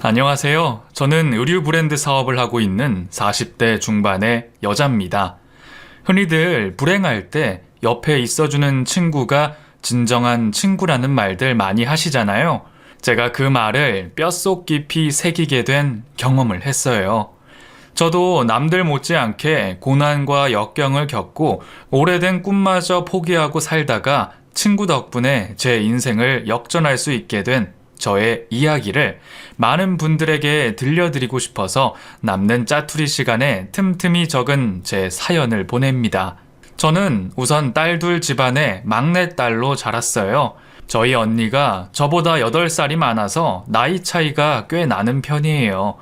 안녕하세요. 저는 의류 브랜드 사업을 하고 있는 40대 중반의 여자입니다. 흔히들 불행할 때 옆에 있어주는 친구가 진정한 친구라는 말들 많이 하시잖아요. 제가 그 말을 뼛속 깊이 새기게 된 경험을 했어요. 저도 남들 못지않게 고난과 역경을 겪고 오래된 꿈마저 포기하고 살다가 친구 덕분에 제 인생을 역전할 수 있게 된 저의 이야기를 많은 분들에게 들려드리고 싶어서 남는 짜투리 시간에 틈틈이 적은 제 사연을 보냅니다. 저는 우선 딸 둘 집안의 막내딸로 자랐어요. 저희 언니가 저보다 8살이 많아서 나이 차이가 꽤 나는 편이에요.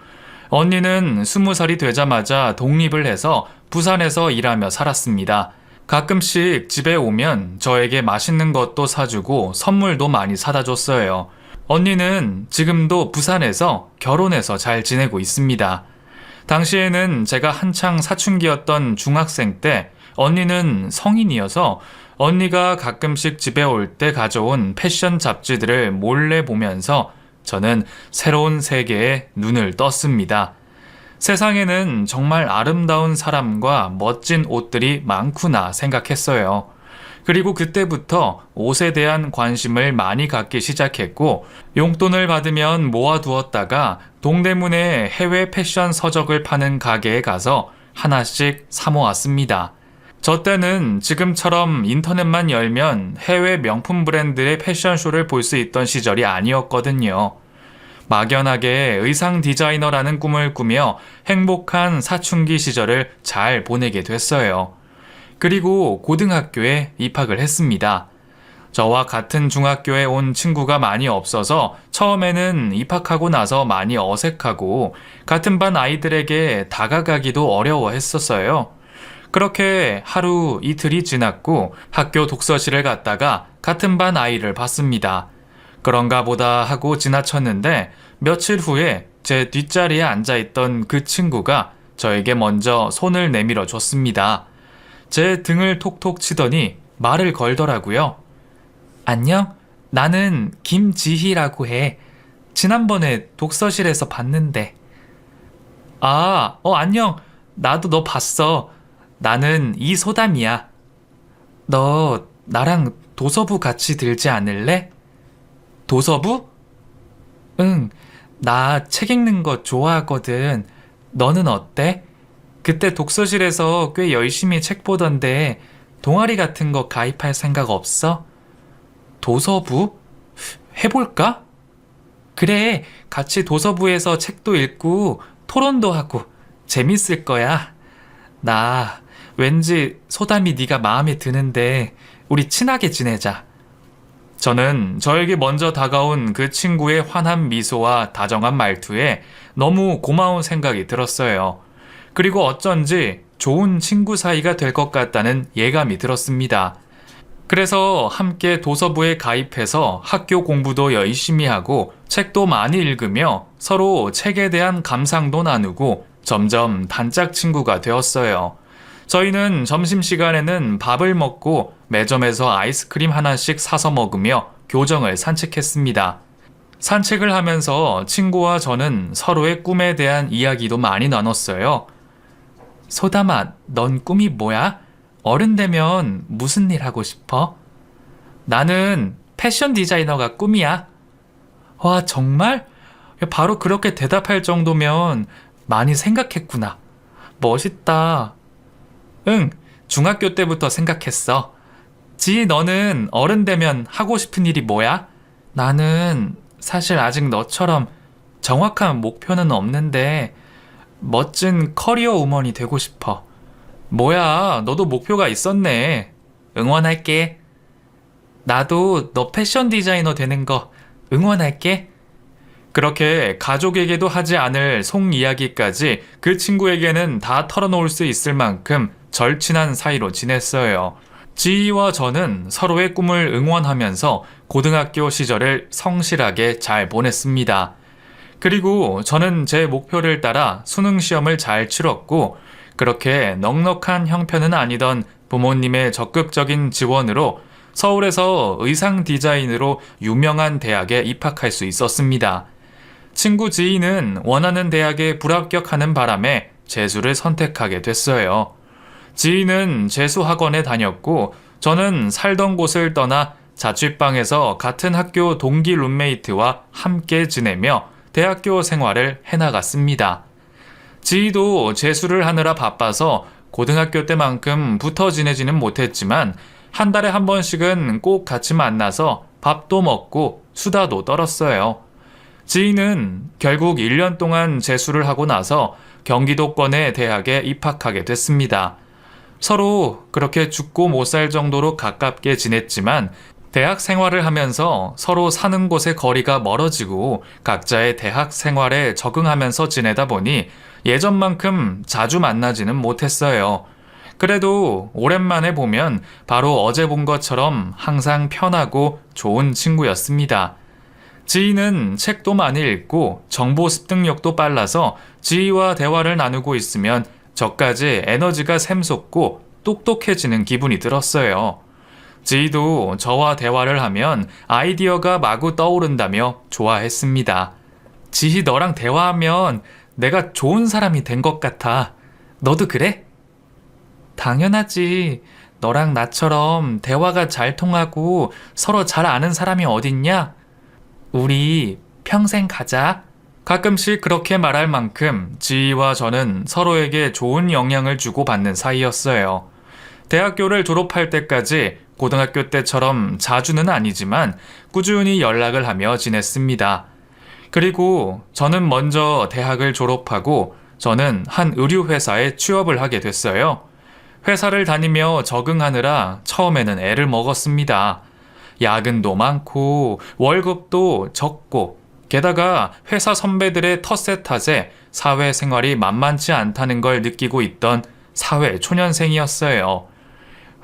언니는 20살이 되자마자 독립을 해서 부산에서 일하며 살았습니다. 가끔씩 집에 오면 저에게 맛있는 것도 사주고 선물도 많이 사다 줬어요. 언니는 지금도 부산에서 결혼해서 잘 지내고 있습니다. 당시에는 제가 한창 사춘기였던 중학생 때 언니는 성인이어서 언니가 가끔씩 집에 올 때 가져온 패션 잡지들을 몰래 보면서 저는 새로운 세계에 눈을 떴습니다. 세상에는 정말 아름다운 사람과 멋진 옷들이 많구나 생각했어요. 그리고 그때부터 옷에 대한 관심을 많이 갖기 시작했고 용돈을 받으면 모아두었다가 동대문에 해외 패션 서적을 파는 가게에 가서 하나씩 사 모았습니다. 저 때는 지금처럼 인터넷만 열면 해외 명품 브랜드의 패션쇼를 볼 수 있던 시절이 아니었거든요. 막연하게 의상 디자이너라는 꿈을 꾸며 행복한 사춘기 시절을 잘 보내게 됐어요. 그리고 고등학교에 입학을 했습니다. 저와 같은 중학교에 온 친구가 많이 없어서 처음에는 입학하고 나서 많이 어색하고 같은 반 아이들에게 다가가기도 어려워했었어요. 그렇게 하루 이틀이 지났고 학교 독서실을 갔다가 같은 반 아이를 봤습니다. 그런가 보다 하고 지나쳤는데 며칠 후에 제 뒷자리에 앉아있던 그 친구가 저에게 먼저 손을 내밀어 줬습니다. 제 등을 톡톡 치더니 말을 걸더라고요. 안녕? 나는 김지희라고 해. 지난번에 독서실에서 봤는데. 안녕. 나도 너 봤어. 나는 이소담이야. 너 나랑 도서부 같이 들지 않을래? 도서부? 응, 나 책 읽는 거 좋아하거든. 너는 어때? 그때 독서실에서 꽤 열심히 책 보던데 동아리 같은 거 가입할 생각 없어? 도서부? 해볼까? 그래, 같이 도서부에서 책도 읽고 토론도 하고 재밌을 거야. 나 왠지 소담이 네가 마음에 드는데 우리 친하게 지내자. 저는 저에게 먼저 다가온 그 친구의 환한 미소와 다정한 말투에 너무 고마운 생각이 들었어요. 그리고 어쩐지 좋은 친구 사이가 될 것 같다는 예감이 들었습니다. 그래서 함께 도서부에 가입해서 학교 공부도 열심히 하고 책도 많이 읽으며 서로 책에 대한 감상도 나누고 점점 단짝 친구가 되었어요. 저희는 점심시간에는 밥을 먹고 매점에서 아이스크림 하나씩 사서 먹으며 교정을 산책했습니다. 산책을 하면서 친구와 저는 서로의 꿈에 대한 이야기도 많이 나눴어요. 소담아, 넌 꿈이 뭐야? 어른 되면 무슨 일 하고 싶어? 나는 패션 디자이너가 꿈이야. 와, 정말? 바로 그렇게 대답할 정도면 많이 생각했구나. 멋있다. 응, 중학교 때부터 생각했어. 지, 너는 어른 되면 하고 싶은 일이 뭐야? 나는 사실 아직 너처럼 정확한 목표는 없는데 멋진 커리어 우먼이 되고 싶어. 뭐야, 너도 목표가 있었네. 응원할게. 나도 너 패션 디자이너 되는 거 응원할게. 그렇게 가족에게도 하지 않을 속 이야기까지 그 친구에게는 다 털어놓을 수 있을 만큼 절친한 사이로 지냈어요. 지희와 저는 서로의 꿈을 응원하면서 고등학교 시절을 성실하게 잘 보냈습니다. 그리고 저는 제 목표를 따라 수능 시험을 잘 치렀고 그렇게 넉넉한 형편은 아니던 부모님의 적극적인 지원으로 서울에서 의상 디자인으로 유명한 대학에 입학할 수 있었습니다. 친구 지희는 원하는 대학에 불합격하는 바람에 재수를 선택하게 됐어요. 지희는 재수학원에 다녔고 저는 살던 곳을 떠나 자취방에서 같은 학교 동기 룸메이트와 함께 지내며 대학교 생활을 해나갔습니다. 지희도 재수를 하느라 바빠서 고등학교 때만큼 붙어 지내지는 못했지만 한 달에 한 번씩은 꼭 같이 만나서 밥도 먹고 수다도 떨었어요. 지희는 결국 1년 동안 재수를 하고 나서 경기도권의 대학에 입학하게 됐습니다. 서로 그렇게 죽고 못 살 정도로 가깝게 지냈지만 대학 생활을 하면서 서로 사는 곳의 거리가 멀어지고 각자의 대학 생활에 적응하면서 지내다 보니 예전만큼 자주 만나지는 못했어요. 그래도 오랜만에 보면 바로 어제 본 것처럼 항상 편하고 좋은 친구였습니다. 지희는 책도 많이 읽고 정보 습득력도 빨라서 지희와 대화를 나누고 있으면 저까지 에너지가 샘솟고 똑똑해지는 기분이 들었어요. 지희도 저와 대화를 하면 아이디어가 마구 떠오른다며 좋아했습니다. 지희 너랑 대화하면 내가 좋은 사람이 된 것 같아. 너도 그래? 당연하지. 너랑 나처럼 대화가 잘 통하고 서로 잘 아는 사람이 어딨냐? 우리 평생 가자. 가끔씩 그렇게 말할 만큼 지희와 저는 서로에게 좋은 영향을 주고받는 사이였어요. 대학교를 졸업할 때까지 고등학교 때처럼 자주는 아니지만 꾸준히 연락을 하며 지냈습니다. 그리고 저는 먼저 대학을 졸업하고 저는 한 의류회사에 취업을 하게 됐어요. 회사를 다니며 적응하느라 처음에는 애를 먹었습니다. 야근도 많고 월급도 적고 게다가 회사 선배들의 텃세 탓에 사회생활이 만만치 않다는 걸 느끼고 있던 사회 초년생이었어요.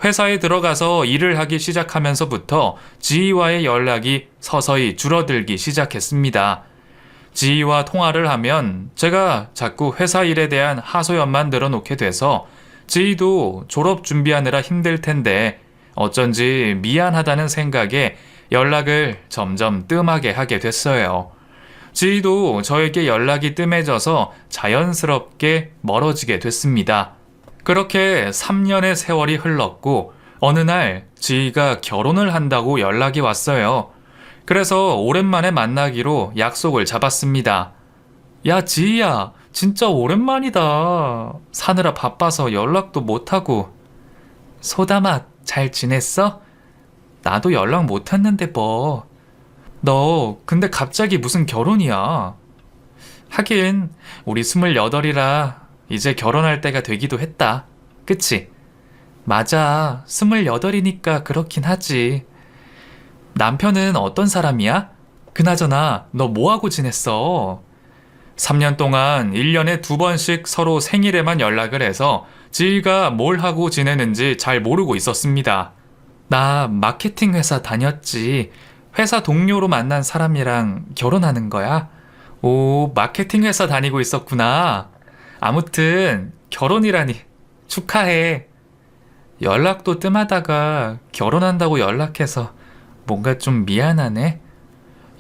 회사에 들어가서 일을 하기 시작하면서부터 지희와의 연락이 서서히 줄어들기 시작했습니다. 지희와 통화를 하면 제가 자꾸 회사 일에 대한 하소연만 늘어놓게 돼서 지희도 졸업 준비하느라 힘들 텐데 어쩐지 미안하다는 생각에 연락을 점점 뜸하게 하게 됐어요. 지희도 저에게 연락이 뜸해져서 자연스럽게 멀어지게 됐습니다. 그렇게 3년의 세월이 흘렀고 어느 날 지희가 결혼을 한다고 연락이 왔어요. 그래서 오랜만에 만나기로 약속을 잡았습니다. 야, 지희야, 진짜 오랜만이다. 사느라 바빠서 연락도 못하고. 소담아, 잘 지냈어? 나도 연락 못했는데 뭐. 너 근데 갑자기 무슨 결혼이야? 하긴 우리 28이라 이제 결혼할 때가 되기도 했다. 그치? 맞아. 28이니까 그렇긴 하지. 남편은 어떤 사람이야? 그나저나 너 뭐하고 지냈어? 3년 동안 1년에 2번씩 서로 생일에만 연락을 해서 지희가 뭘 하고 지내는지 잘 모르고 있었습니다. 나 마케팅 회사 다녔지. 회사 동료로 만난 사람이랑 결혼하는 거야? 오, 마케팅 회사 다니고 있었구나. 아무튼 결혼이라니 축하해. 연락도 뜸하다가 결혼한다고 연락해서 뭔가 좀 미안하네.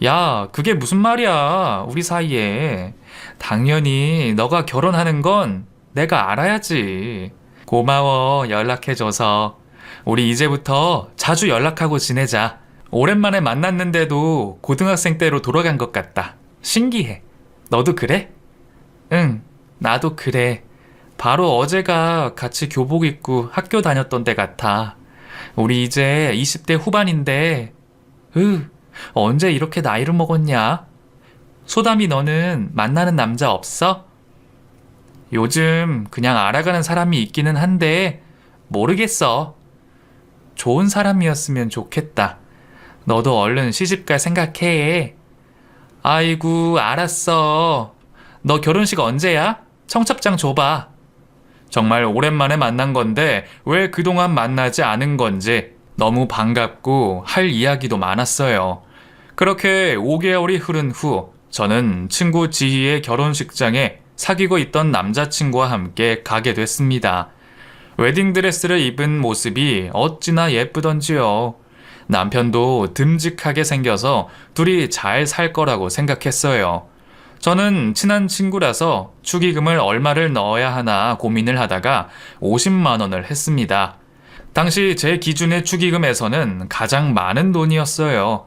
야, 그게 무슨 말이야, 우리 사이에. 당연히 너가 결혼하는 건 내가 알아야지. 고마워, 연락해줘서. 우리 이제부터 자주 연락하고 지내자. 오랜만에 만났는데도 고등학생 때로 돌아간 것 같다. 신기해. 너도 그래? 응, 나도 그래. 바로 어제가 같이 교복 입고 학교 다녔던 때 같아. 우리 이제 20대 후반인데, 언제 이렇게 나이를 먹었냐? 소담이 너는 만나는 남자 없어? 요즘 그냥 알아가는 사람이 있기는 한데 모르겠어. 좋은 사람이었으면 좋겠다. 너도 얼른 시집갈 생각해. 아이고, 알았어. 너 결혼식 언제야? 청첩장 줘봐. 정말 오랜만에 만난 건데 왜 그동안 만나지 않은 건지 너무 반갑고 할 이야기도 많았어요. 그렇게 5개월이 흐른 후 저는 친구 지희의 결혼식장에 사귀고 있던 남자친구와 함께 가게 됐습니다. 웨딩드레스를 입은 모습이 어찌나 예쁘던지요. 남편도 듬직하게 생겨서 둘이 잘 살 거라고 생각했어요. 저는 친한 친구라서 축의금을 얼마를 넣어야 하나 고민을 하다가 50만 원을 했습니다. 당시 제 기준의 축의금에서는 가장 많은 돈이었어요.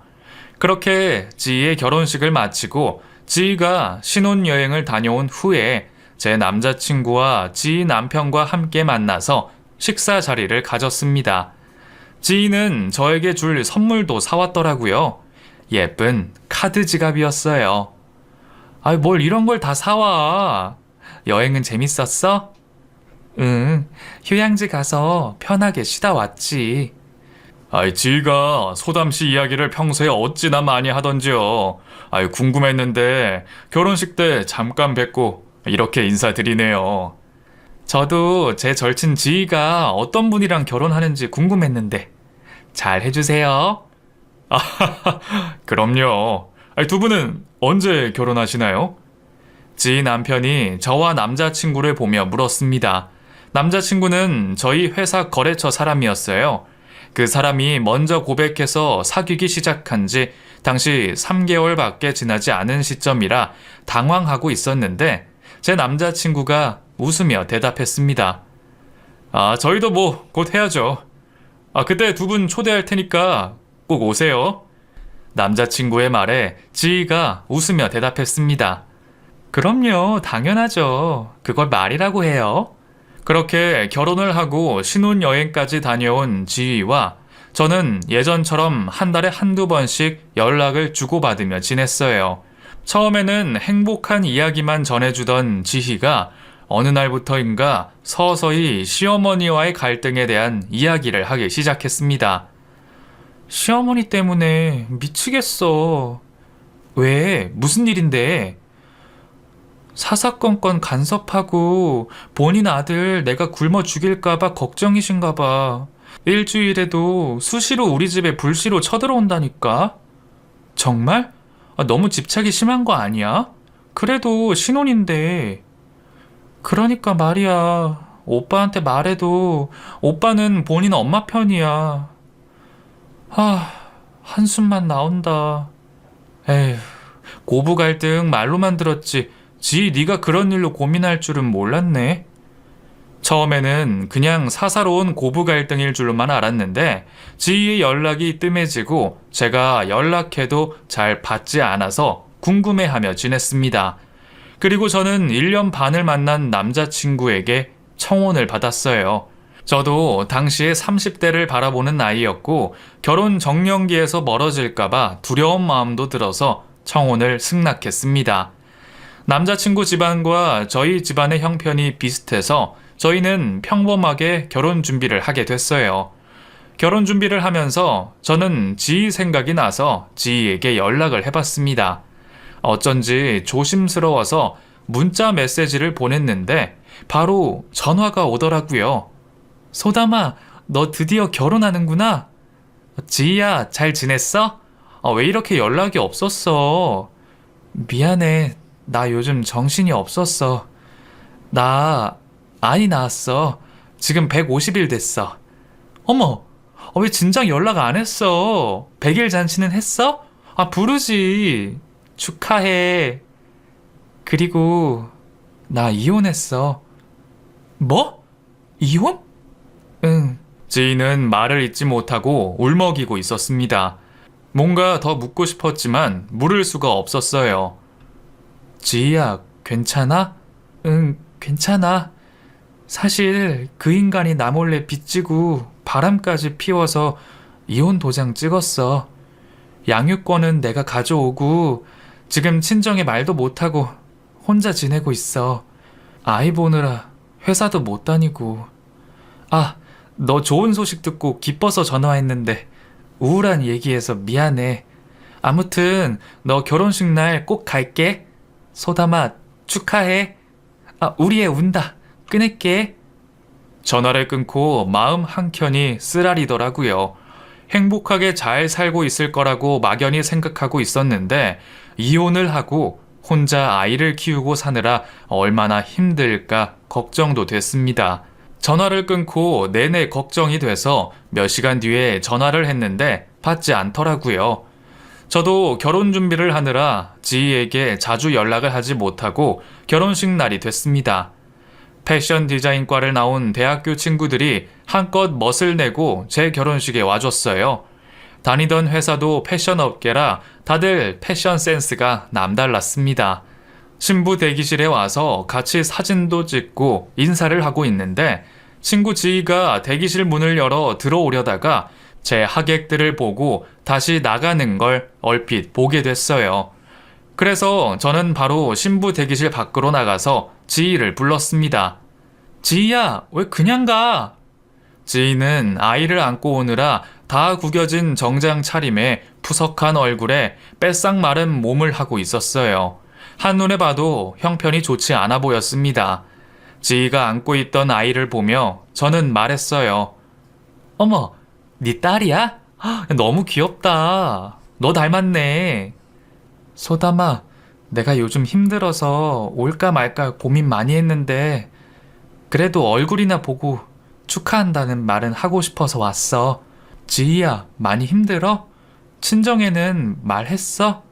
그렇게 지희의 결혼식을 마치고 지희가 신혼여행을 다녀온 후에 제 남자친구와 지희 남편과 함께 만나서 식사 자리를 가졌습니다. 지희는 저에게 줄 선물도 사왔더라고요. 예쁜 카드 지갑이었어요. 아이, 뭘 이런 걸 다 사와. 여행은 재밌었어? 응, 휴양지 가서 편하게 쉬다 왔지. 아이, 지희가 소담씨 이야기를 평소에 어찌나 많이 하던지요. 아이, 궁금했는데 결혼식 때 잠깐 뵙고 이렇게 인사드리네요. 저도 제 절친 지희가 어떤 분이랑 결혼하는지 궁금했는데 잘 해주세요. 그럼요. 아니, 두 분은 언제 결혼하시나요? 지희 남편이 저와 남자친구를 보며 물었습니다. 남자친구는 저희 회사 거래처 사람이었어요. 그 사람이 먼저 고백해서 사귀기 시작한 지 당시 3개월밖에 지나지 않은 시점이라 당황하고 있었는데 제 남자친구가 웃으며 대답했습니다. 저희도 뭐 곧 해야죠. 그때 두 분 초대할 테니까 꼭 오세요. 남자친구의 말에 지희가 웃으며 대답했습니다. 그럼요, 당연하죠. 그걸 말이라고 해요. 그렇게 결혼을 하고 신혼여행까지 다녀온 지희와 저는 예전처럼 한 달에 한두 번씩 연락을 주고받으며 지냈어요. 처음에는 행복한 이야기만 전해주던 지희가 어느 날부터인가 서서히 시어머니와의 갈등에 대한 이야기를 하기 시작했습니다. 시어머니 때문에 미치겠어. 왜? 무슨 일인데? 사사건건 간섭하고 본인 아들 내가 굶어 죽일까봐 걱정이신가봐. 일주일에도 수시로 우리 집에 불시로 쳐들어온다니까. 정말? 너무 집착이 심한 거 아니야? 그래도 신혼인데. 그러니까 말이야. 오빠한테 말해도 오빠는 본인 엄마 편이야. 한숨만 나온다. 에휴, 고부 갈등 말로만 들었지 네가 그런 일로 고민할 줄은 몰랐네. 처음에는 그냥 사사로운 고부 갈등일 줄로만 알았는데 지희의 연락이 뜸해지고 제가 연락해도 잘 받지 않아서 궁금해하며 지냈습니다. 그리고 저는 1년 반을 만난 남자친구에게 청혼을 받았어요. 저도 당시에 30대를 바라보는 나이였고 결혼 정년기에서 멀어질까봐 두려운 마음도 들어서 청혼을 승낙했습니다. 남자친구 집안과 저희 집안의 형편이 비슷해서 저희는 평범하게 결혼 준비를 하게 됐어요. 결혼 준비를 하면서 저는 지희 생각이 나서 지희에게 연락을 해봤습니다. 어쩐지 조심스러워서 문자 메시지를 보냈는데 바로 전화가 오더라고요. 소담아, 너 드디어 결혼하는구나? 지희야, 잘 지냈어? 왜 이렇게 연락이 없었어? 미안해. 나 요즘 정신이 없었어. 나 아이 낳았어. 지금 150일 됐어. 어머, 왜 진작 연락 안 했어? 100일 잔치는 했어? 부르지. 축하해. 그리고 나 이혼했어. 뭐? 이혼? 응. 지희는 말을 잇지 못하고 울먹이고 있었습니다. 뭔가 더 묻고 싶었지만 물을 수가 없었어요. 지희야, 괜찮아? 응, 괜찮아. 사실 그 인간이 나 몰래 빚지고 바람까지 피워서 이혼 도장 찍었어. 양육권은 내가 가져오고 지금 친정에 말도 못하고 혼자 지내고 있어. 아이 보느라 회사도 못 다니고. 너 좋은 소식 듣고 기뻐서 전화했는데 우울한 얘기해서 미안해. 아무튼 너 결혼식 날 꼭 갈게. 소담아, 축하해. 우리 애 운다. 끊을게. 전화를 끊고 마음 한켠이 쓰라리더라고요. 행복하게 잘 살고 있을 거라고 막연히 생각하고 있었는데 이혼을 하고 혼자 아이를 키우고 사느라 얼마나 힘들까 걱정도 됐습니다. 전화를 끊고 내내 걱정이 돼서 몇 시간 뒤에 전화를 했는데 받지 않더라고요. 저도 결혼 준비를 하느라 지희에게 자주 연락을 하지 못하고 결혼식 날이 됐습니다. 패션 디자인과를 나온 대학교 친구들이 한껏 멋을 내고 제 결혼식에 와줬어요. 다니던 회사도 패션 업계라 다들 패션 센스가 남달랐습니다. 신부 대기실에 와서 같이 사진도 찍고 인사를 하고 있는데 친구 지희가 대기실 문을 열어 들어오려다가 제 하객들을 보고 다시 나가는 걸 얼핏 보게 됐어요. 그래서 저는 바로 신부 대기실 밖으로 나가서 지희를 불렀습니다. 지희야, 왜 그냥 가? 지희는 아이를 안고 오느라 다 구겨진 정장 차림에 푸석한 얼굴에 빼싹 마른 몸을 하고 있었어요. 한눈에 봐도 형편이 좋지 않아 보였습니다. 지희가 안고 있던 아이를 보며 저는 말했어요. 어머, 네 딸이야? 너무 귀엽다. 너 닮았네. 소담아, 내가 요즘 힘들어서 올까 말까 고민 많이 했는데 그래도 얼굴이나 보고 축하한다는 말은 하고 싶어서 왔어. 지희야, 많이 힘들어? 친정에는 말했어?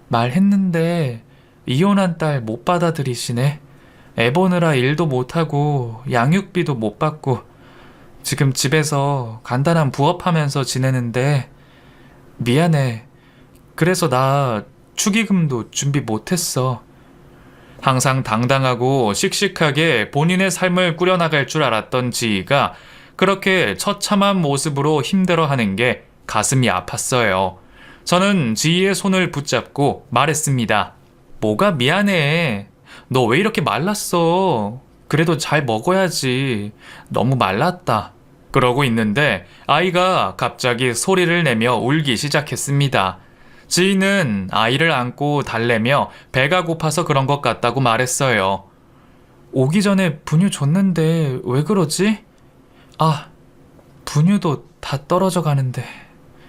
말했는데 이혼한 딸 못 받아들이시네. 애 보느라 일도 못하고 양육비도 못 받고 지금 집에서 간단한 부업하면서 지내는데 미안해. 그래서 나 축의금도 준비 못했어. 항상 당당하고 씩씩하게 본인의 삶을 꾸려나갈 줄 알았던 지희가 그렇게 처참한 모습으로 힘들어하는 게 가슴이 아팠어요. 저는 지희의 손을 붙잡고 말했습니다. 뭐가 미안해. 너 왜 이렇게 말랐어? 그래도 잘 먹어야지. 너무 말랐다. 그러고 있는데 아이가 갑자기 소리를 내며 울기 시작했습니다. 지희는 아이를 안고 달래며 배가 고파서 그런 것 같다고 말했어요. 오기 전에 분유 줬는데 왜 그러지? 아, 분유도 다 떨어져 가는데.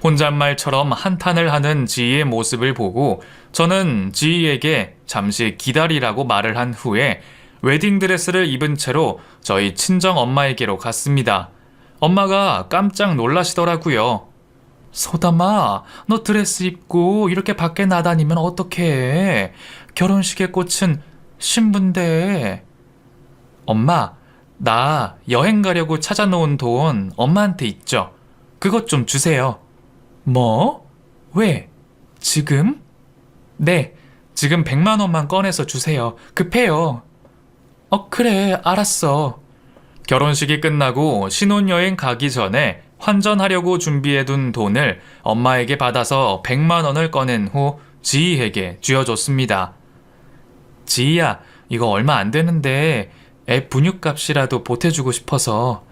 혼잣말처럼 한탄을 하는 지희의 모습을 보고 저는 지희에게 잠시 기다리라고 말을 한 후에 웨딩드레스를 입은 채로 저희 친정 엄마에게로 갔습니다. 엄마가 깜짝 놀라시더라고요. 소담아, 너 드레스 입고 이렇게 밖에 나다니면 어떡해. 결혼식의 꽃은 신부인데. 엄마, 나 여행 가려고 찾아놓은 돈 엄마한테 있죠? 그것 좀 주세요. 뭐? 왜? 지금? 네, 지금 100만 원만 꺼내서 주세요. 급해요. 그래, 알았어. 결혼식이 끝나고 신혼여행 가기 전에 환전하려고 준비해둔 돈을 엄마에게 받아서 100만 원을 꺼낸 후 지희에게 쥐어줬습니다. 지희야, 이거 얼마 안 되는데 애 분유값이라도 보태주고 싶어서.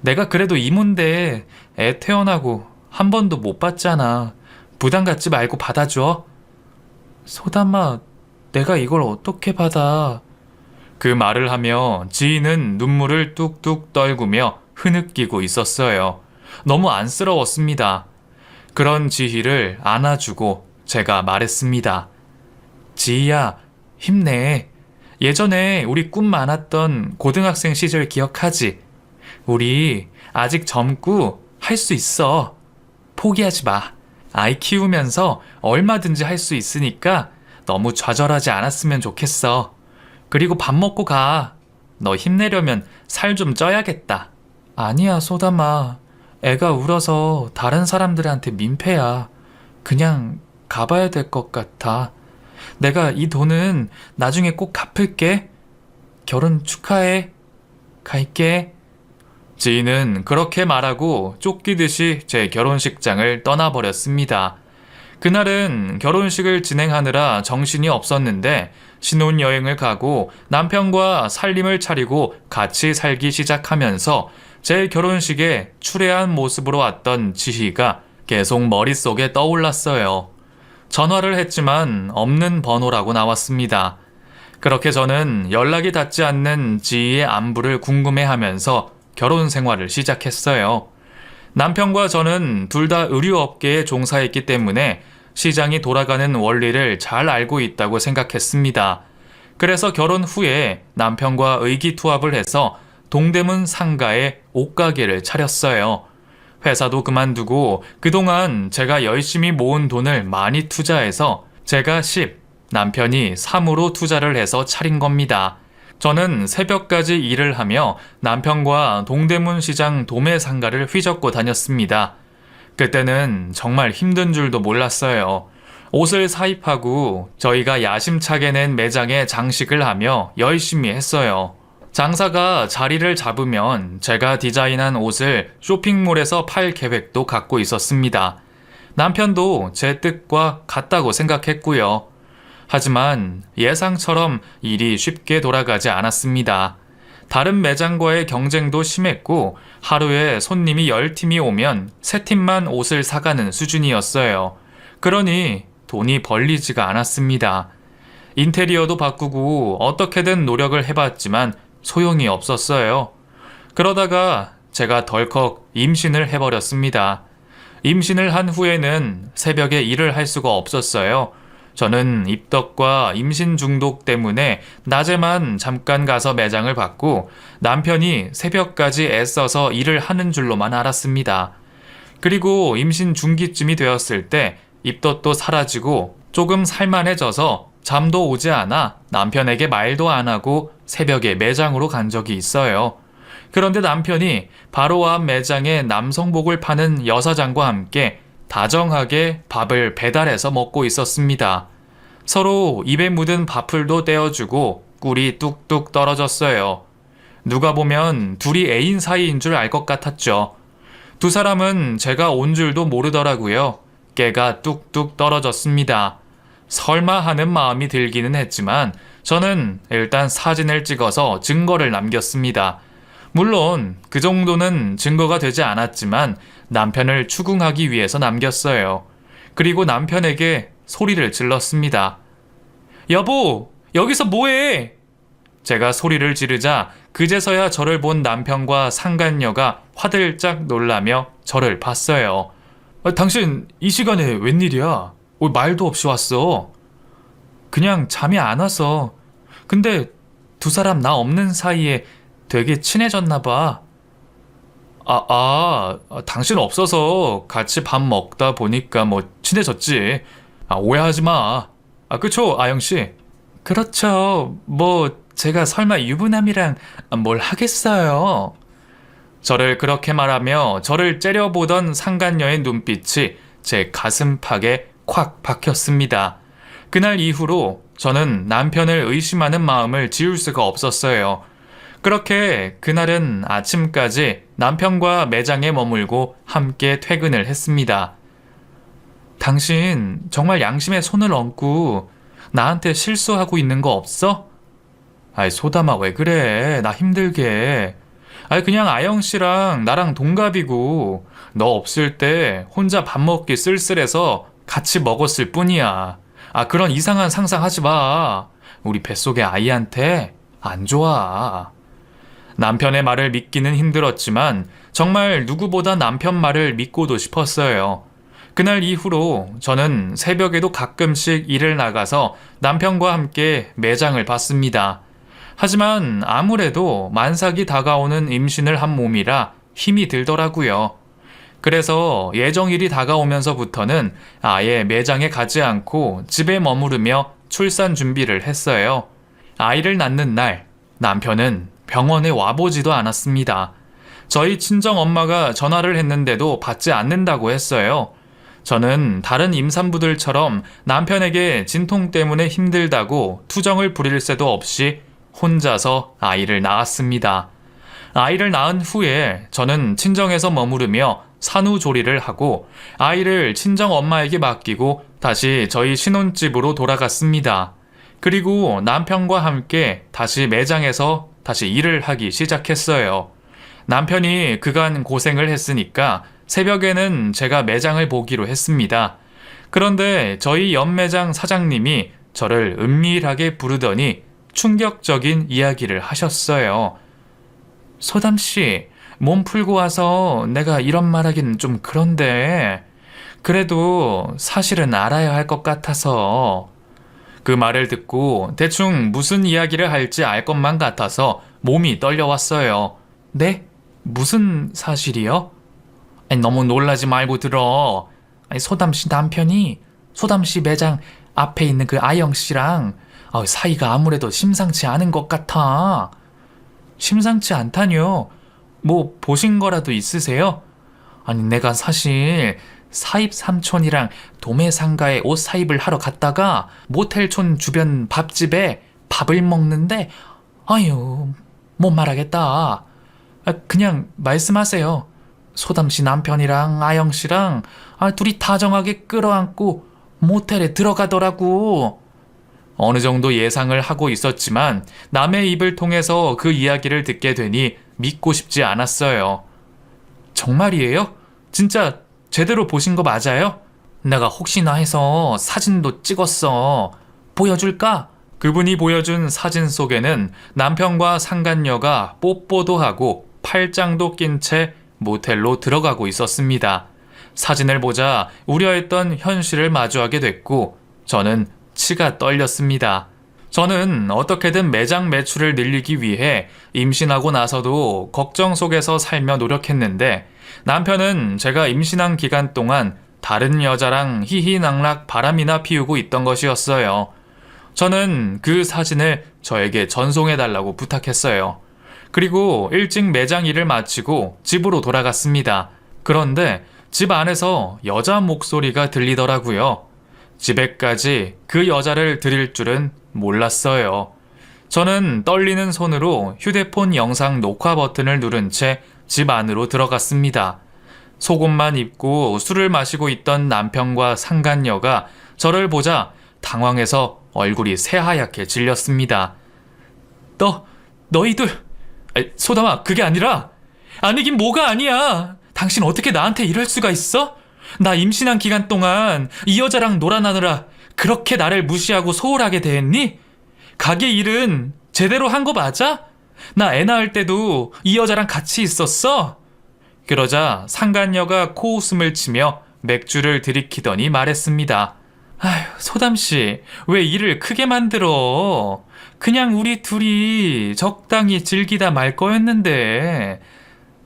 내가 그래도 이모인데 애 태어나고 한 번도 못 받잖아. 부담 갖지 말고 받아줘. 소담아, 내가 이걸 어떻게 받아? 그 말을 하며 지희는 눈물을 뚝뚝 떨구며 흐느끼고 있었어요. 너무 안쓰러웠습니다. 그런 지희를 안아주고 제가 말했습니다. 지희야, 힘내. 예전에 우리 꿈 많았던 고등학생 시절 기억하지? 우리 아직 젊고 할 수 있어. 포기하지 마. 아이 키우면서 얼마든지 할 수 있으니까 너무 좌절하지 않았으면 좋겠어. 그리고 밥 먹고 가. 너 힘내려면 살 좀 쪄야겠다. 아니야, 소담아. 애가 울어서 다른 사람들한테 민폐야. 그냥 가봐야 될 것 같아. 내가 이 돈은 나중에 꼭 갚을게. 결혼 축하해. 갈게. 지희는 그렇게 말하고 쫓기듯이 제 결혼식장을 떠나버렸습니다. 그날은 결혼식을 진행하느라 정신이 없었는데 신혼여행을 가고 남편과 살림을 차리고 같이 살기 시작하면서 제 결혼식에 추레한 모습으로 왔던 지희가 계속 머릿속에 떠올랐어요. 전화를 했지만 없는 번호라고 나왔습니다. 그렇게 저는 연락이 닿지 않는 지희의 안부를 궁금해하면서 결혼 생활을 시작했어요. 남편과 저는 둘 다 의류업계에 종사했기 때문에 시장이 돌아가는 원리를 잘 알고 있다고 생각했습니다. 그래서 결혼 후에 남편과 의기투합을 해서 동대문 상가에 옷가게를 차렸어요. 회사도 그만두고 그동안 제가 열심히 모은 돈을 많이 투자해서 제가 10, 남편이 3으로 투자를 해서 차린 겁니다. 저는 새벽까지 일을 하며 남편과 동대문 시장 도매 상가를 휘젓고 다녔습니다. 그때는 정말 힘든 줄도 몰랐어요. 옷을 사입하고 저희가 야심차게 낸 매장에 장식을 하며 열심히 했어요. 장사가 자리를 잡으면 제가 디자인한 옷을 쇼핑몰에서 팔 계획도 갖고 있었습니다. 남편도 제 뜻과 같다고 생각했고요. 하지만 예상처럼 일이 쉽게 돌아가지 않았습니다. 다른 매장과의 경쟁도 심했고 하루에 손님이 10팀이 오면 3팀만 옷을 사가는 수준이었어요. 그러니 돈이 벌리지가 않았습니다. 인테리어도 바꾸고 어떻게든 노력을 해봤지만 소용이 없었어요. 그러다가 제가 덜컥 임신을 해버렸습니다. 임신을 한 후에는 새벽에 일을 할 수가 없었어요. 저는 입덧과 임신 중독 때문에 낮에만 잠깐 가서 매장을 받고 남편이 새벽까지 애써서 일을 하는 줄로만 알았습니다. 그리고 임신 중기쯤이 되었을 때 입덧도 사라지고 조금 살만해져서 잠도 오지 않아 남편에게 말도 안 하고 새벽에 매장으로 간 적이 있어요. 그런데 남편이 바로 앞 매장에 남성복을 파는 여사장과 함께 다정하게 밥을 배달해서 먹고 있었습니다. 서로 입에 묻은 밥풀도 떼어주고 꿀이 뚝뚝 떨어졌어요. 누가 보면 둘이 애인 사이인 줄 알 것 같았죠. 두 사람은 제가 온 줄도 모르더라고요. 깨가 뚝뚝 떨어졌습니다. 설마 하는 마음이 들기는 했지만 저는 일단 사진을 찍어서 증거를 남겼습니다. 물론 그 정도는 증거가 되지 않았지만 남편을 추궁하기 위해서 남겼어요. 그리고 남편에게 소리를 질렀습니다. 여보, 여기서 뭐해? 제가 소리를 지르자 그제서야 저를 본 남편과 상간녀가 화들짝 놀라며 저를 봤어요. 당신 이 시간에 웬일이야? 말도 없이 왔어. 그냥 잠이 안 와서. 근데 두 사람 나 없는 사이에 되게 친해졌나 봐. 당신 없어서 같이 밥 먹다 보니까 친해졌지. 오해하지 마. 그쵸, 아영씨? 그렇죠. 제가 설마 유부남이랑 뭘 하겠어요. 저를 그렇게 말하며 저를 째려보던 상간녀의 눈빛이 제 가슴팍에 콱 박혔습니다. 그날 이후로 저는 남편을 의심하는 마음을 지울 수가 없었어요. 그렇게 그날은 아침까지 남편과 매장에 머물고 함께 퇴근을 했습니다. 당신 정말 양심에 손을 얹고 나한테 실수하고 있는 거 없어? 소담아 왜 그래? 나 힘들게. 그냥 아영씨랑 나랑 동갑이고 너 없을 때 혼자 밥 먹기 쓸쓸해서 같이 먹었을 뿐이야. 그런 이상한 상상하지 마. 우리 뱃속의 아이한테 안 좋아. 남편의 말을 믿기는 힘들었지만 정말 누구보다 남편 말을 믿고도 싶었어요. 그날 이후로 저는 새벽에도 가끔씩 일을 나가서 남편과 함께 매장을 봤습니다. 하지만 아무래도 만삭이 다가오는 임신을 한 몸이라 힘이 들더라고요. 그래서 예정일이 다가오면서부터는 아예 매장에 가지 않고 집에 머무르며 출산 준비를 했어요. 아이를 낳는 날, 남편은 병원에 와보지도 않았습니다. 저희 친정 엄마가 전화를 했는데도 받지 않는다고 했어요. 저는 다른 임산부들처럼 남편에게 진통 때문에 힘들다고 투정을 부릴 새도 없이 혼자서 아이를 낳았습니다. 아이를 낳은 후에 저는 친정에서 머무르며 산후조리를 하고 아이를 친정 엄마에게 맡기고 다시 저희 신혼집으로 돌아갔습니다. 그리고 남편과 함께 다시 매장에서 다시 일을 하기 시작했어요. 남편이 그간 고생을 했으니까 새벽에는 제가 매장을 보기로 했습니다. 그런데 저희 연매장 사장님이 저를 은밀하게 부르더니 충격적인 이야기를 하셨어요. 소담씨, 몸 풀고 와서 내가 이런 말하기는 좀 그런데 그래도 사실은 알아야 할 것 같아서. 그 말을 듣고 대충 무슨 이야기를 할지 알 것만 같아서 몸이 떨려왔어요. 네? 무슨 사실이요? 아니, 너무 놀라지 말고 들어. 아니, 소담씨 남편이 소담씨 매장 앞에 있는 그 아영씨랑 사이가 아무래도 심상치 않은 것 같아. 심상치 않다뇨? 뭐 보신 거라도 있으세요? 아니, 내가 사실 사입 삼촌이랑 도매상가에 옷 사입을 하러 갔다가 모텔촌 주변 밥집에 밥을 먹는데 아유, 못 말하겠다. 그냥 말씀하세요. 소담씨 남편이랑 아영씨랑 둘이 다정하게 끌어안고 모텔에 들어가더라고. 어느 정도 예상을 하고 있었지만 남의 입을 통해서 그 이야기를 듣게 되니 믿고 싶지 않았어요. 정말이에요? 진짜 제대로 보신 거 맞아요? 내가 혹시나 해서 사진도 찍었어. 보여줄까? 그분이 보여준 사진 속에는 남편과 상간녀가 뽀뽀도 하고 팔짱도 낀 채 모텔로 들어가고 있었습니다. 사진을 보자 우려했던 현실을 마주하게 됐고 저는 치가 떨렸습니다. 저는 어떻게든 매장 매출을 늘리기 위해 임신하고 나서도 걱정 속에서 살며 노력했는데 남편은 제가 임신한 기간 동안 다른 여자랑 희희낙락 바람이나 피우고 있던 것이었어요. 저는 그 사진을 저에게 전송해달라고 부탁했어요. 그리고 일찍 매장 일을 마치고 집으로 돌아갔습니다. 그런데 집 안에서 여자 목소리가 들리더라고요. 집에까지 그 여자를 들일 줄은 몰랐어요. 저는 떨리는 손으로 휴대폰 영상 녹화 버튼을 누른 채 집 안으로 들어갔습니다. 속옷만 입고 술을 마시고 있던 남편과 상간녀가 저를 보자 당황해서 얼굴이 새하얗게 질렸습니다. 너희들... 소담아, 그게 아니라... 아니긴 뭐가 아니야. 당신 어떻게 나한테 이럴 수가 있어? 나 임신한 기간 동안 이 여자랑 놀아나느라 그렇게 나를 무시하고 소홀하게 대했니? 가게 일은 제대로 한 거 맞아? 나 애 낳을 때도 이 여자랑 같이 있었어? 그러자 상간녀가 코웃음을 치며 맥주를 들이키더니 말했습니다. 아휴, 소담씨, 왜 일을 크게 만들어? 그냥 우리 둘이 적당히 즐기다 말 거였는데.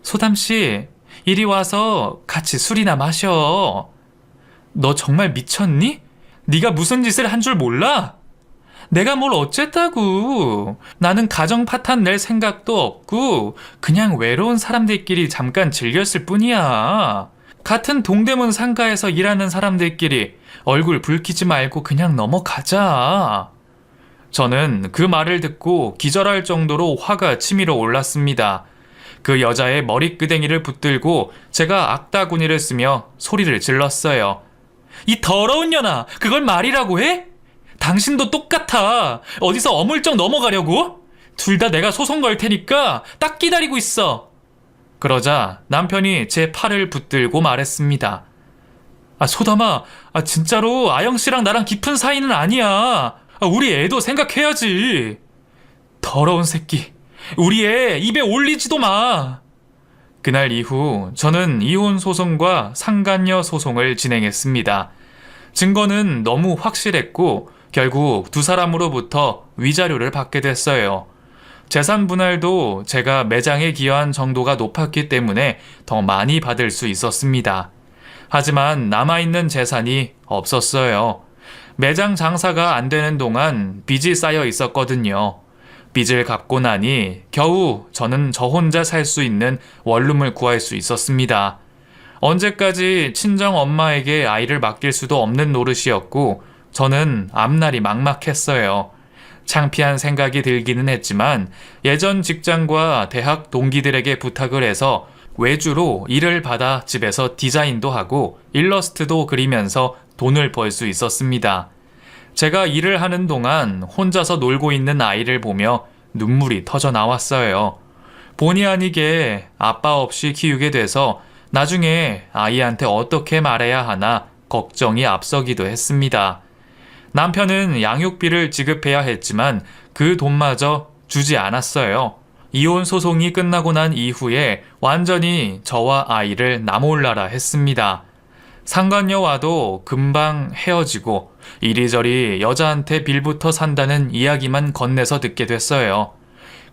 소담씨, 이리 와서 같이 술이나 마셔. 너 정말 미쳤니? 네가 무슨 짓을 한 줄 몰라? 내가 뭘 어쨌다고. 나는 가정 파탄 낼 생각도 없고 그냥 외로운 사람들끼리 잠깐 즐겼을 뿐이야. 같은 동대문 상가에서 일하는 사람들끼리 얼굴 붉히지 말고 그냥 넘어가자. 저는 그 말을 듣고 기절할 정도로 화가 치밀어 올랐습니다. 그 여자의 머리끄댕이를 붙들고 제가 악다구니를 쓰며 소리를 질렀어요. 이 더러운 년아, 그걸 말이라고 해? 당신도 똑같아. 어디서 어물쩍 넘어가려고? 둘 다 내가 소송 걸 테니까 딱 기다리고 있어. 그러자 남편이 제 팔을 붙들고 말했습니다. 소담아, 진짜로 아영씨랑 나랑 깊은 사이는 아니야. 우리 애도 생각해야지. 더러운 새끼, 우리 애 입에 올리지도 마. 그날 이후 저는 이혼 소송과 상간녀 소송을 진행했습니다. 증거는 너무 확실했고 결국 두 사람으로부터 위자료를 받게 됐어요. 재산 분할도 제가 매장에 기여한 정도가 높았기 때문에 더 많이 받을 수 있었습니다. 하지만 남아있는 재산이 없었어요. 매장 장사가 안 되는 동안 빚이 쌓여 있었거든요. 빚을 갚고 나니 겨우 저는 저 혼자 살 수 있는 원룸을 구할 수 있었습니다. 언제까지 친정 엄마에게 아이를 맡길 수도 없는 노릇이었고 저는 앞날이 막막했어요. 창피한 생각이 들기는 했지만 예전 직장과 대학 동기들에게 부탁을 해서 외주로 일을 받아 집에서 디자인도 하고 일러스트도 그리면서 돈을 벌 수 있었습니다. 제가 일을 하는 동안 혼자서 놀고 있는 아이를 보며 눈물이 터져 나왔어요. 본의 아니게 아빠 없이 키우게 돼서 나중에 아이한테 어떻게 말해야 하나 걱정이 앞서기도 했습니다. 남편은 양육비를 지급해야 했지만 그 돈마저 주지 않았어요. 이혼 소송이 끝나고 난 이후에 완전히 저와 아이를 나몰라라 했습니다. 상간녀와도 금방 헤어지고 이리저리 여자한테 빌부터 산다는 이야기만 건네서 듣게 됐어요.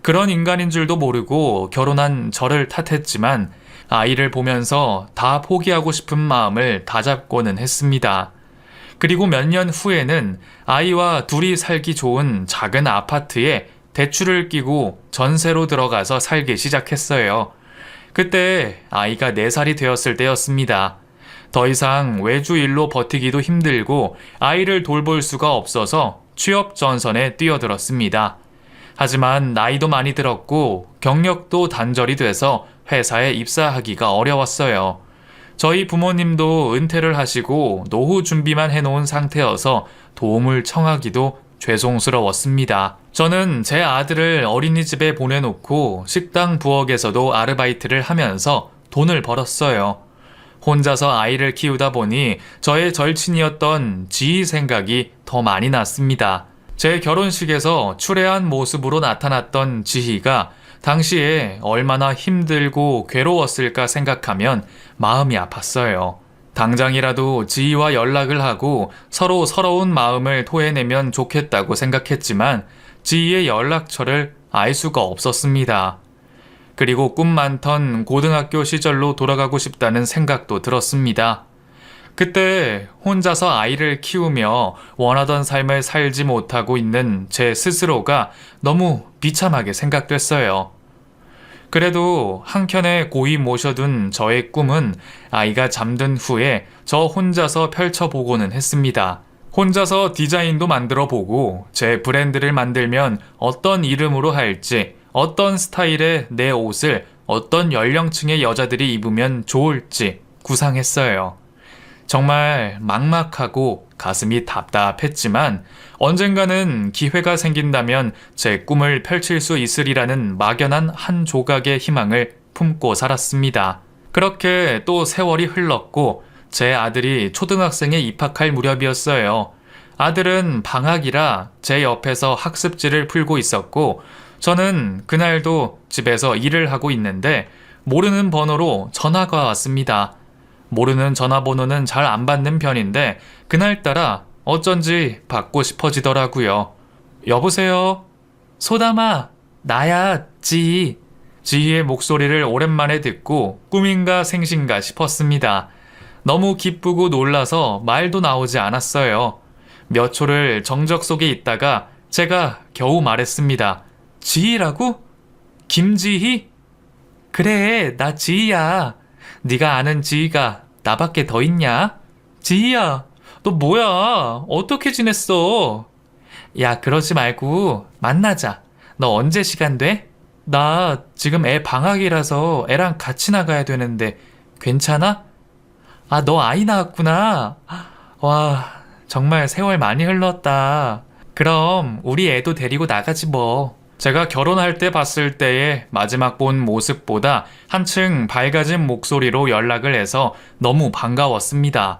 그런 인간인 줄도 모르고 결혼한 저를 탓했지만 아이를 보면서 다 포기하고 싶은 마음을 다잡고는 했습니다. 그리고 몇 년 후에는 아이와 둘이 살기 좋은 작은 아파트에 대출을 끼고 전세로 들어가서 살기 시작했어요. 그때 아이가 4살이 되었을 때였습니다. 더 이상 외주 일로 버티기도 힘들고 아이를 돌볼 수가 없어서 취업 전선에 뛰어들었습니다. 하지만 나이도 많이 들었고 경력도 단절이 돼서 회사에 입사하기가 어려웠어요. 저희 부모님도 은퇴를 하시고 노후 준비만 해놓은 상태여서 도움을 청하기도 죄송스러웠습니다. 저는 제 아들을 어린이집에 보내놓고 식당 부엌에서도 아르바이트를 하면서 돈을 벌었어요. 혼자서 아이를 키우다 보니 저의 절친이었던 지희 생각이 더 많이 났습니다. 제 결혼식에서 추레한 모습으로 나타났던 지희가 당시에 얼마나 힘들고 괴로웠을까 생각하면 마음이 아팠어요. 당장이라도 지희와 연락을 하고 서로 서러운 마음을 토해내면 좋겠다고 생각했지만 지희의 연락처를 알 수가 없었습니다. 그리고 꿈 많던 고등학교 시절로 돌아가고 싶다는 생각도 들었습니다. 그때 혼자서 아이를 키우며 원하던 삶을 살지 못하고 있는 제 스스로가 너무 비참하게 생각됐어요. 그래도 한켠에 고이 모셔둔 저의 꿈은 아이가 잠든 후에 저 혼자서 펼쳐보고는 했습니다. 혼자서 디자인도 만들어 보고 제 브랜드를 만들면 어떤 이름으로 할지, 어떤 스타일의 내 옷을 어떤 연령층의 여자들이 입으면 좋을지 구상했어요. 정말 막막하고 가슴이 답답했지만 언젠가는 기회가 생긴다면 제 꿈을 펼칠 수 있으리라는 막연한 한 조각의 희망을 품고 살았습니다. 그렇게 또 세월이 흘렀고 제 아들이 초등학생에 입학할 무렵이었어요. 아들은 방학이라 제 옆에서 학습지를 풀고 있었고 저는 그날도 집에서 일을 하고 있는데 모르는 번호로 전화가 왔습니다. 모르는 전화번호는 잘 안 받는 편인데 그날따라 어쩐지 받고 싶어지더라고요. 여보세요? 소담아, 나야, 지희. 지희의 목소리를 오랜만에 듣고 꿈인가 생신가 싶었습니다. 너무 기쁘고 놀라서 말도 나오지 않았어요. 몇 초를 정적 속에 있다가 제가 겨우 말했습니다. 지희라고? 김지희? 그래, 나 지희야. 네가 아는 지희가 나밖에 더 있냐? 지희야, 너 뭐야? 어떻게 지냈어? 야, 그러지 말고 만나자. 너 언제 시간 돼? 나 지금 애 방학이라서 애랑 같이 나가야 되는데 괜찮아? 아, 너 아이 낳았구나. 와, 정말 세월 많이 흘렀다. 그럼 우리 애도 데리고 나가지 뭐. 제가 결혼할 때 봤을 때의 마지막 본 모습보다 한층 밝아진 목소리로 연락을 해서 너무 반가웠습니다.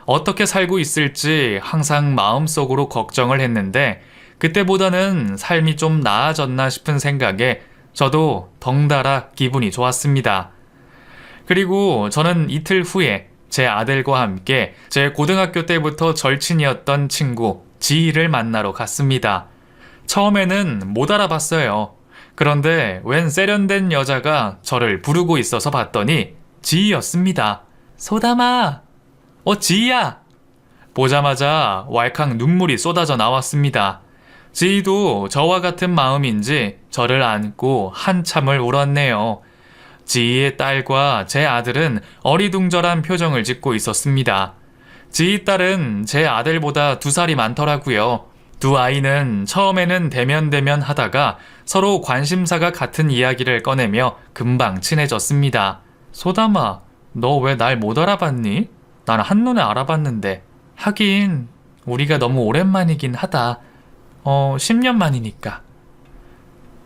어떻게 살고 있을지 항상 마음속으로 걱정을 했는데 그때보다는 삶이 좀 나아졌나 싶은 생각에 저도 덩달아 기분이 좋았습니다. 그리고 저는 이틀 후에 제 아들과 함께 제 고등학교 때부터 절친이었던 친구 지희를 만나러 갔습니다. 처음에는 못 알아봤어요. 그런데 웬 세련된 여자가 저를 부르고 있어서 봤더니 지희였습니다. 소담아! 지희야! 보자마자 왈칵 눈물이 쏟아져 나왔습니다. 지희도 저와 같은 마음인지 저를 안고 한참을 울었네요. 지희의 딸과 제 아들은 어리둥절한 표정을 짓고 있었습니다. 지희 딸은 제 아들보다 2살이 많더라고요. 두 아이는 처음에는 대면대면 하다가 서로 관심사가 같은 이야기를 꺼내며 금방 친해졌습니다. 소담아, 너 왜 날 못 알아봤니? 난 한눈에 알아봤는데. 하긴 우리가 너무 오랜만이긴 하다. 10년 만이니까.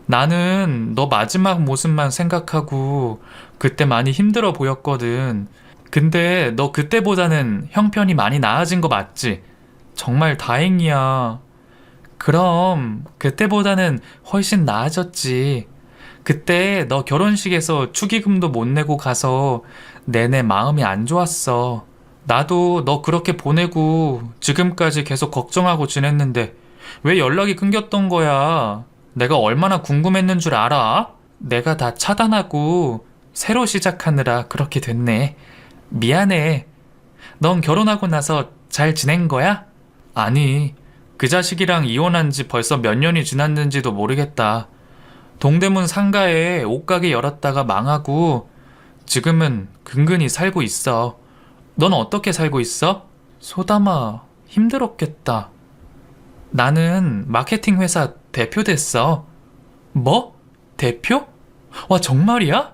나는 너 마지막 모습만 생각하고 그때 많이 힘들어 보였거든. 근데 너 그때보다는 형편이 많이 나아진 거 맞지? 정말 다행이야. 그럼 그때보다는 훨씬 나아졌지. 그때 너 결혼식에서 축의금도 못 내고 가서 내내 마음이 안 좋았어. 나도 너 그렇게 보내고 지금까지 계속 걱정하고 지냈는데 왜 연락이 끊겼던 거야? 내가 얼마나 궁금했는 줄 알아? 내가 다 차단하고 새로 시작하느라 그렇게 됐네. 미안해. 넌 결혼하고 나서 잘 지낸 거야? 아니, 그 자식이랑 이혼한 지 벌써 몇 년이 지났는지도 모르겠다. 동대문 상가에 옷가게 열었다가 망하고 지금은 근근히 살고 있어. 넌 어떻게 살고 있어? 소담아, 힘들었겠다. 나는 마케팅 회사 대표 됐어. 뭐? 대표? 와, 정말이야?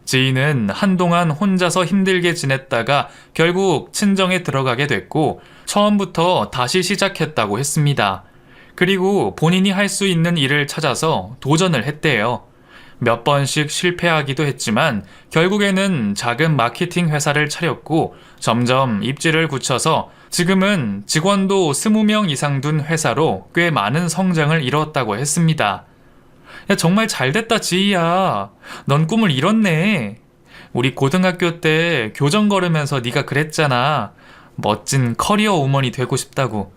지인은 한동안 혼자서 힘들게 지냈다가 결국 친정에 들어가게 됐고 처음부터 다시 시작했다고 했습니다. 그리고 본인이 할 수 있는 일을 찾아서 도전을 했대요. 몇 번씩 실패하기도 했지만 결국에는 작은 마케팅 회사를 차렸고 점점 입지를 굳혀서 지금은 직원도 20명 이상 둔 회사로 꽤 많은 성장을 이뤘다고 했습니다. 야, 정말 잘됐다, 지희야. 넌 꿈을 이뤘네. 우리 고등학교 때 교정 걸으면서 네가 그랬잖아. 멋진 커리어 우먼이 되고 싶다고.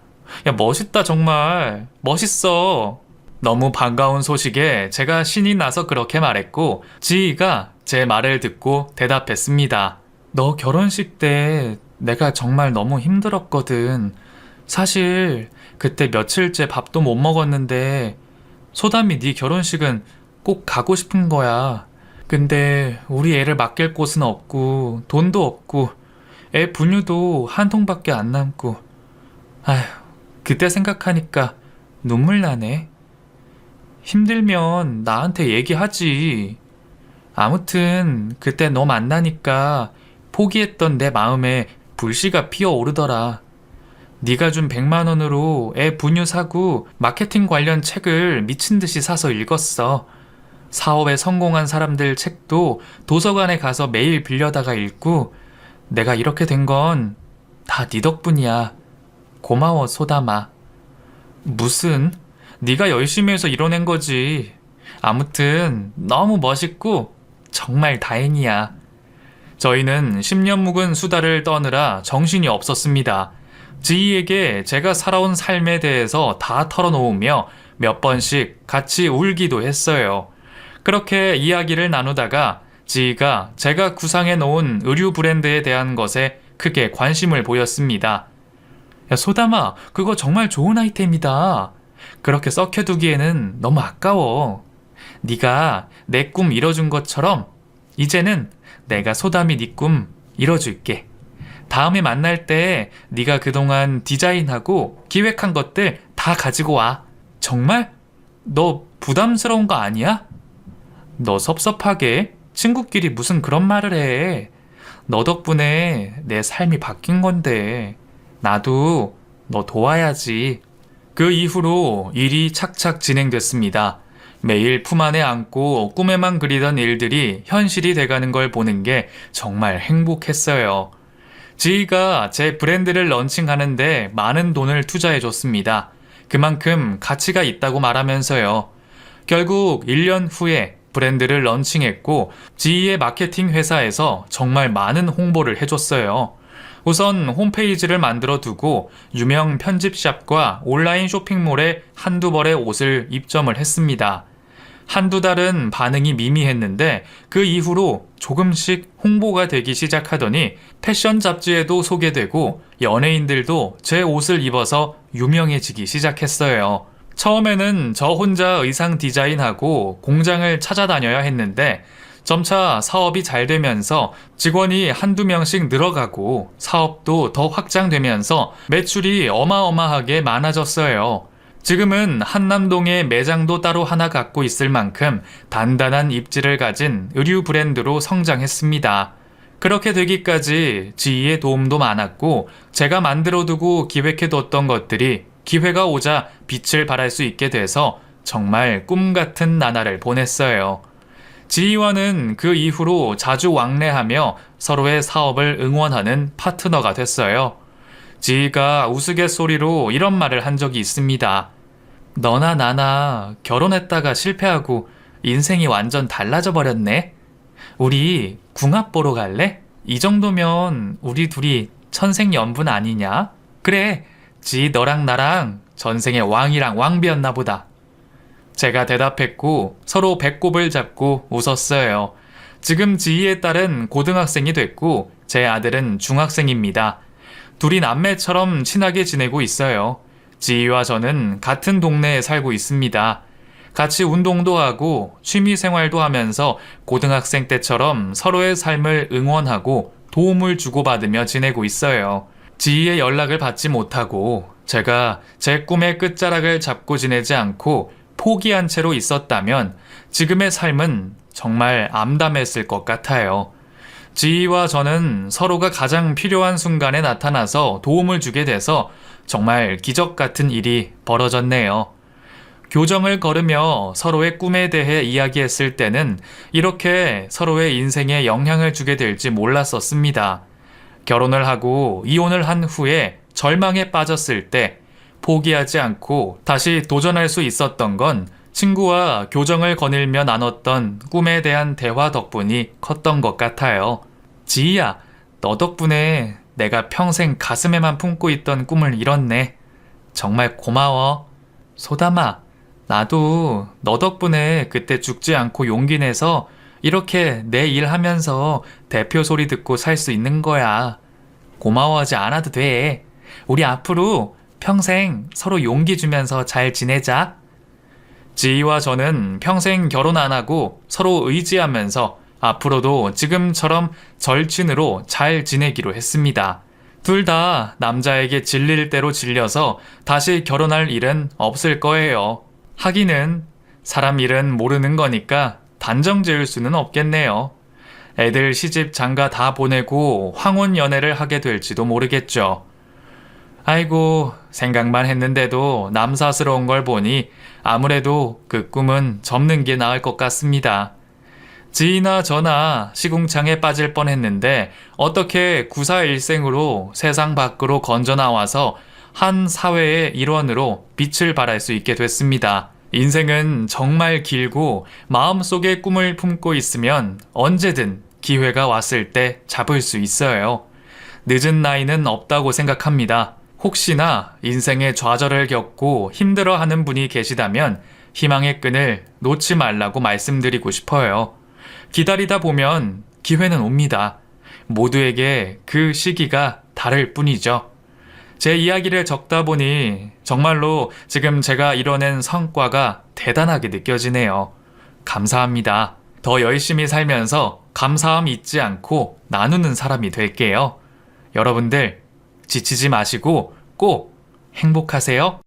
야, 멋있다, 정말. 멋있어. 너무 반가운 소식에 제가 신이 나서 그렇게 말했고 지희가 제 말을 듣고 대답했습니다. 너 결혼식 때 내가 정말 너무 힘들었거든. 사실 그때 며칠째 밥도 못 먹었는데 소담이 네 결혼식은 꼭 가고 싶은 거야. 근데 우리 애를 맡길 곳은 없고 돈도 없고 애 분유도 한 통밖에 안 남고 아휴, 그때 생각하니까 눈물 나네. 힘들면 나한테 얘기하지. 아무튼 그때 너 만나니까 포기했던 내 마음에 불씨가 피어오르더라. 네가 준 100만 원으로 애 분유 사고 마케팅 관련 책을 미친 듯이 사서 읽었어. 사업에 성공한 사람들 책도 도서관에 가서 매일 빌려다가 읽고 내가 이렇게 된 건 다 네 덕분이야. 고마워, 소담아. 무슨? 네가 열심히 해서 이뤄낸 거지. 아무튼 너무 멋있고 정말 다행이야. 저희는 10년 묵은 수다를 떠느라 정신이 없었습니다. 지희에게 제가 살아온 삶에 대해서 다 털어놓으며 몇 번씩 같이 울기도 했어요. 그렇게 이야기를 나누다가 지희가 제가 구상해 놓은 의류 브랜드에 대한 것에 크게 관심을 보였습니다. 야, 소담아, 그거 정말 좋은 아이템이다. 그렇게 썩혀두기에는 너무 아까워. 네가 내 꿈 이뤄준 것처럼 이제는 내가 소담이 네 꿈 이뤄줄게. 다음에 만날 때 네가 그동안 디자인하고 기획한 것들 다 가지고 와. 정말? 너 부담스러운 거 아니야? 너 섭섭하게 친구끼리 무슨 그런 말을 해. 너 덕분에 내 삶이 바뀐 건데 나도 너 도와야지. 그 이후로 일이 착착 진행됐습니다. 매일 품 안에 안고 꿈에만 그리던 일들이 현실이 돼가는 걸 보는 게 정말 행복했어요. 지희가 제 브랜드를 런칭하는데 많은 돈을 투자해줬습니다. 그만큼 가치가 있다고 말하면서요. 결국 1년 후에 브랜드를 런칭했고 지희의 마케팅 회사에서 정말 많은 홍보를 해줬어요. 우선 홈페이지를 만들어 두고 유명 편집샵과 온라인 쇼핑몰에 한두 벌의 옷을 입점을 했습니다. 한두 달은 반응이 미미했는데 그 이후로 조금씩 홍보가 되기 시작하더니 패션 잡지에도 소개되고 연예인들도 제 옷을 입어서 유명해지기 시작했어요. 처음에는 저 혼자 의상 디자인하고 공장을 찾아다녀야 했는데 점차 사업이 잘 되면서 직원이 한두 명씩 늘어가고 사업도 더 확장되면서 매출이 어마어마하게 많아졌어요. 지금은 한남동에 매장도 따로 하나 갖고 있을 만큼 단단한 입지를 가진 의류 브랜드로 성장했습니다. 그렇게 되기까지 지희의 도움도 많았고 제가 만들어두고 기획해뒀던 것들이 기회가 오자 빛을 발할 수 있게 돼서 정말 꿈같은 나날을 보냈어요. 지희와는 그 이후로 자주 왕래하며 서로의 사업을 응원하는 파트너가 됐어요. 지희가 우스갯소리로 이런 말을 한 적이 있습니다. 너나 나나 결혼했다가 실패하고 인생이 완전 달라져 버렸네. 우리 궁합 보러 갈래? 이 정도면 우리 둘이 천생연분 아니냐? 그래, 지희 너랑 나랑 전생의 왕이랑 왕비였나 보다. 제가 대답했고 서로 배꼽을 잡고 웃었어요. 지금 지희의 딸은 고등학생이 됐고 제 아들은 중학생입니다. 둘이 남매처럼 친하게 지내고 있어요. 지희와 저는 같은 동네에 살고 있습니다. 같이 운동도 하고 취미 생활도 하면서 고등학생 때처럼 서로의 삶을 응원하고 도움을 주고받으며 지내고 있어요. 지희의 연락을 받지 못하고 제가 제 꿈의 끝자락을 잡고 지내지 않고 포기한 채로 있었다면 지금의 삶은 정말 암담했을 것 같아요. 지희와 저는 서로가 가장 필요한 순간에 나타나서 도움을 주게 돼서 정말 기적 같은 일이 벌어졌네요. 교정을 걸으며 서로의 꿈에 대해 이야기했을 때는 이렇게 서로의 인생에 영향을 주게 될지 몰랐었습니다. 결혼을 하고 이혼을 한 후에 절망에 빠졌을 때 포기하지 않고 다시 도전할 수 있었던 건 친구와 교정을 거닐며 나눴던 꿈에 대한 대화 덕분이 컸던 것 같아요. 지희야, 너 덕분에 내가 평생 가슴에만 품고 있던 꿈을 이뤘네. 정말 고마워. 소담아, 나도 너 덕분에 그때 죽지 않고 용기 내서 이렇게 내 일 하면서 대표 소리 듣고 살 수 있는 거야. 고마워하지 않아도 돼. 우리 앞으로 평생 서로 용기 주면서 잘 지내자. 지희와 저는 평생 결혼 안 하고 서로 의지하면서 앞으로도 지금처럼 절친으로 잘 지내기로 했습니다. 둘 다 남자에게 질릴 대로 질려서 다시 결혼할 일은 없을 거예요. 하기는 사람 일은 모르는 거니까 단정 지을 수는 없겠네요. 애들 시집 장가 다 보내고 황혼 연애를 하게 될지도 모르겠죠. 아이고, 생각만 했는데도 남사스러운 걸 보니 아무래도 그 꿈은 접는 게 나을 것 같습니다. 지희나 저나 시궁창에 빠질 뻔했는데 어떻게 구사일생으로 세상 밖으로 건져 나와서 한 사회의 일원으로 빛을 발할 수 있게 됐습니다. 인생은 정말 길고 마음속에 꿈을 품고 있으면 언제든 기회가 왔을 때 잡을 수 있어요. 늦은 나이는 없다고 생각합니다. 혹시나 인생의 좌절을 겪고 힘들어하는 분이 계시다면 희망의 끈을 놓지 말라고 말씀드리고 싶어요. 기다리다 보면 기회는 옵니다. 모두에게 그 시기가 다를 뿐이죠. 제 이야기를 적다 보니 정말로 지금 제가 이뤄낸 성과가 대단하게 느껴지네요. 감사합니다. 더 열심히 살면서 감사함 잊지 않고 나누는 사람이 될게요. 여러분들 지치지 마시고 꼭 행복하세요.